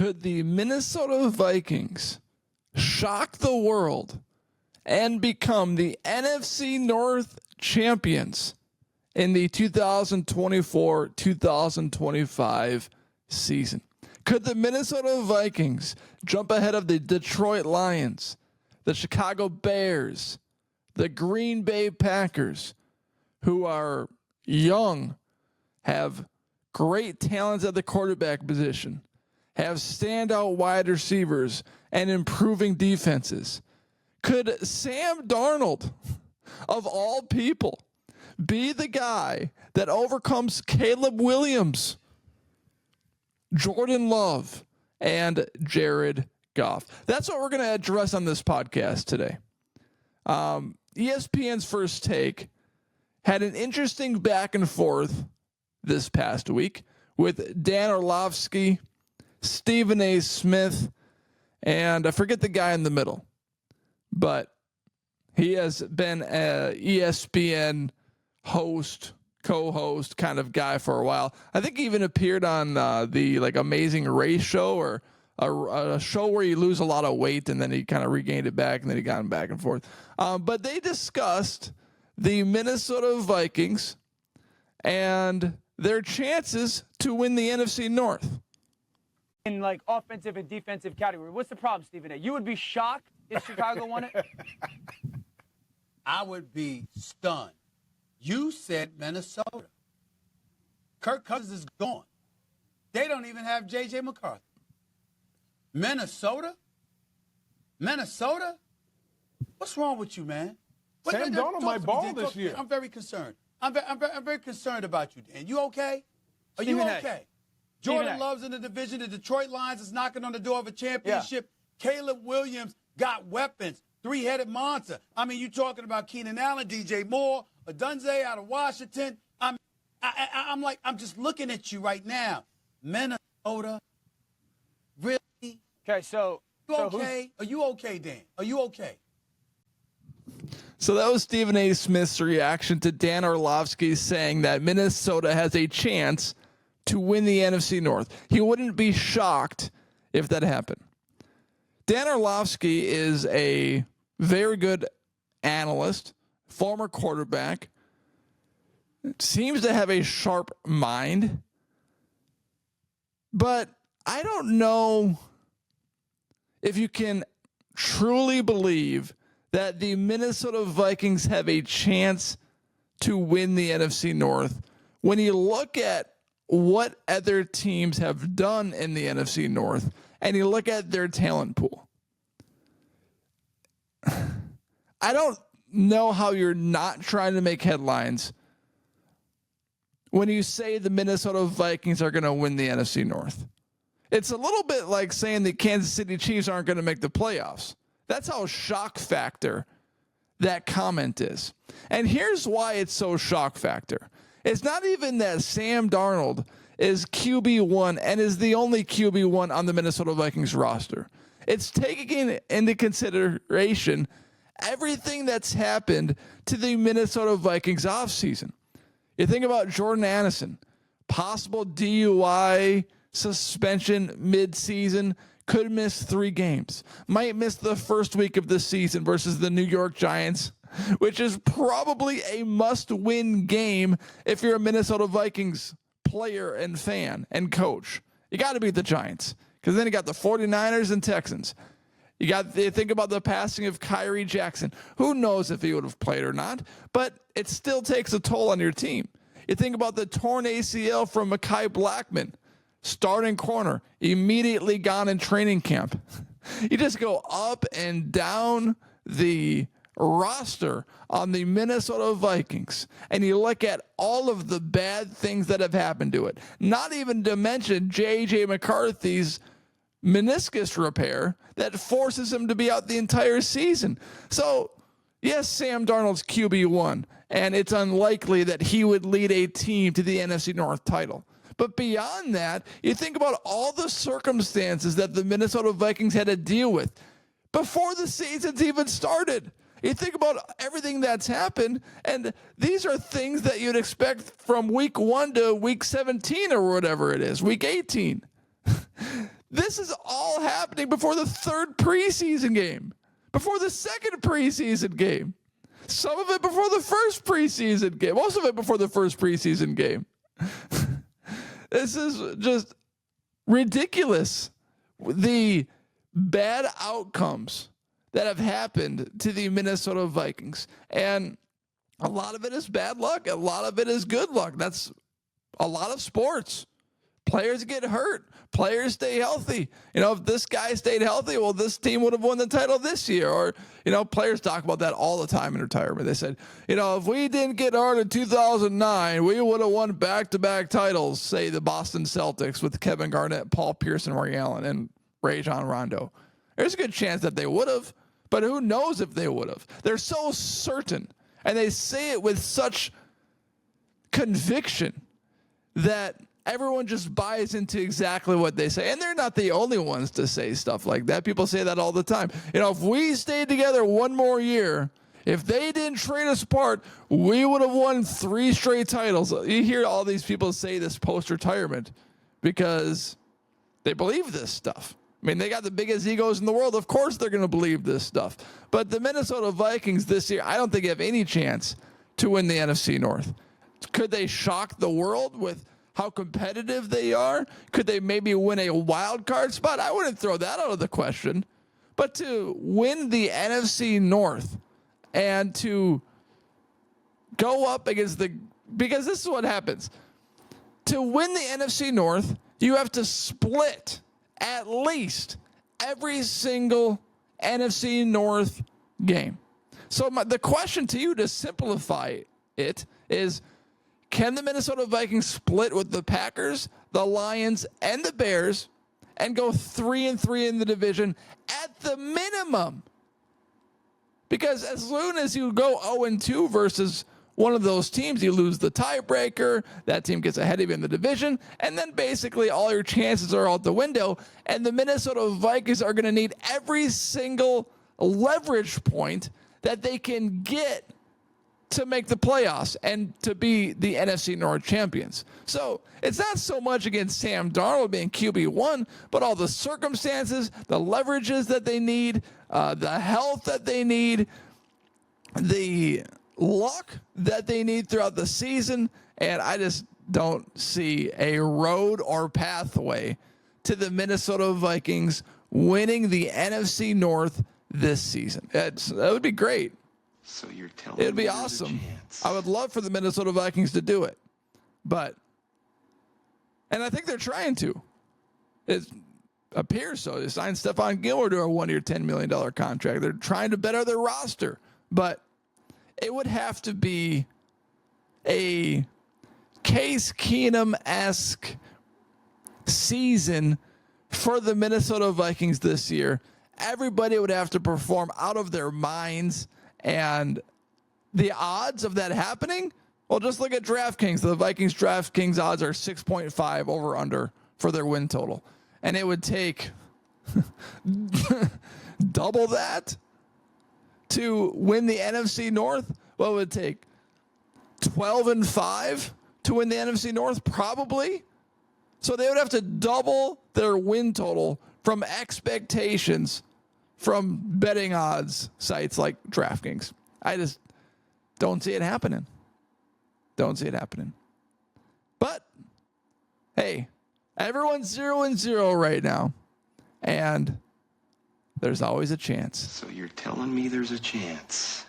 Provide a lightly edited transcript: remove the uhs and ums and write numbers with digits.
Could the Minnesota Vikings shock the world and become the NFC North champions in the 2024-2025 season? Could the Minnesota Vikings jump ahead of the Detroit Lions, the Chicago Bears, the Green Bay Packers, who are young, have great talents at the quarterback position, have standout wide receivers, and improving defenses? Could Sam Darnold, of all people, be the guy that overcomes Caleb Williams, Jordan Love, and Jared Goff? That's what we're going to address on this podcast today. ESPN's First Take had an interesting back and forth this past week with Dan Orlovsky, Stephen A. Smith, and I forget the guy in the middle, but he has been a ESPN host, co-host kind of guy for a while. I think he even appeared on the Amazing Race show, or a show where you lose a lot of weight and then he kind of regained it back and then he got him back and forth. But they discussed the Minnesota Vikings and their chances to win the NFC North. In like offensive and defensive category. What's the problem, Stephen A? You would be shocked if Chicago won it? I would be stunned. You said Minnesota. Kirk Cousins is gone. They don't even have J.J. McCarthy. Minnesota? Minnesota? What's wrong with you, man? Sam Darnold might ball this year. I'm very concerned. I'm very concerned about you, Dan. You okay? Are you okay? Jordan Love's in the division. The Detroit Lions is knocking on the door of a championship. Yeah. Caleb Williams got weapons. Three-headed monster. I mean, you talking about Keenan Allen, DJ Moore, Odunze out of Washington. I'm just looking at you right now. Minnesota? Really? Okay, so you okay? Are you okay, Dan? Are you okay? So that was Stephen A. Smith's reaction to Dan Orlovsky saying that Minnesota has a chance to win the NFC North. He wouldn't be shocked if that happened. Dan Orlovsky is a very good analyst, former quarterback, seems to have a sharp mind, but I don't know if you can truly believe that the Minnesota Vikings have a chance to win the NFC North when you look at what other teams have done in the NFC North and you look at their talent pool. I don't know how you're not trying to make headlines when you say the Minnesota Vikings are going to win the NFC North. It's a little bit like saying the Kansas City Chiefs aren't going to make the playoffs. That's how shock factor that comment is. And here's why it's so shock factor. It's not even that Sam Darnold is QB1 and is the only QB1 on the Minnesota Vikings roster. It's taking into consideration everything that's happened to the Minnesota Vikings offseason. You think about Jordan Addison, possible DUI suspension mid-season, could miss 3 games, might miss the first week of the season versus the New York Giants, which is probably a must-win game if you're a Minnesota Vikings player and fan and coach. You got to beat the Giants, because then you got the 49ers and Texans. You think about the passing of Kyrie Jackson. Who knows if he would have played or not, but it still takes a toll on your team. You think about the torn ACL from Mekhi Blackmon, starting corner, immediately gone in training camp. You just go up and down the roster on the Minnesota Vikings, and you look at all of the bad things that have happened to it. Not even to mention J.J. McCarthy's meniscus repair that forces him to be out the entire season. So, yes, Sam Darnold's QB1, and it's unlikely that he would lead a team to the NFC North title. But beyond that, you think about all the circumstances that the Minnesota Vikings had to deal with before the season's even started. You think about everything that's happened, and these are things that you'd expect from week 1 to week 17 or whatever it is, week 18. This is all happening before the third preseason game, before the second preseason game, some of it before the first preseason game, most of it before the first preseason game. This is just ridiculous. The bad outcomes that have happened to the Minnesota Vikings. And a lot of it is bad luck. A lot of it is good luck. That's a lot of sports. Players get hurt. Players stay healthy. If this guy stayed healthy, well, this team would have won the title this year. Or, players talk about that all the time in retirement. They said, if we didn't get hurt in 2009, we would have won back-to-back titles, say the Boston Celtics with Kevin Garnett, Paul Pierce, and Ray Allen, and Rajon Rondo. There's a good chance that they would have, but who knows if they would have. They're so certain, and they say it with such conviction that everyone just buys into exactly what they say. And they're not the only ones to say stuff like that. People say that all the time. If we stayed together one more year, if they didn't trade us apart, we would have won 3 straight titles. You hear all these people say this post-retirement because they believe this stuff. I mean, they got the biggest egos in the world. Of course they're going to believe this stuff. But the Minnesota Vikings this year, I don't think have any chance to win the NFC North. Could they shock the world with how competitive they are? Could they maybe win a wild card spot? I wouldn't throw that out of the question. But to win the NFC North and to go up against because this is what happens. To win the NFC North, you have to split at least every single NFC North game. So the question to you, to simplify it, is, can the Minnesota Vikings split with the Packers, the Lions, and the Bears and go 3-3 in the division at the minimum? Because as soon as you go 0-2 versus one of those teams, you lose the tiebreaker, that team gets ahead of you in the division, and then basically all your chances are out the window, and the Minnesota Vikings are going to need every single leverage point that they can get to make the playoffs and to be the NFC North champions. So it's not so much against Sam Darnold being QB1, but all the circumstances, the leverages that they need, the health that they need, the luck that they need throughout the season. And I just don't see a road or pathway to the Minnesota Vikings winning the NFC North this season. That would be great. So you're telling It'd me be there's a awesome. chance. I would love for the Minnesota Vikings to do it. And I think they're trying to. It appears so. They signed Stephon Gilmore to a 1-year, $10 million contract. They're trying to better their roster. But it would have to be a Case Keenum-esque season for the Minnesota Vikings this year. Everybody would have to perform out of their minds. And the odds of that happening, well, just look at DraftKings. The Vikings DraftKings odds are 6.5 over under for their win total. And it would take double that to win the NFC North. What would it take? 12-5 to win the NFC North? Probably. So they would have to double their win total from expectations from betting odds sites like DraftKings. I just don't see it happening. Don't see it happening. But, hey, everyone's 0-0 right now. And there's always a chance. So you're telling me there's a chance.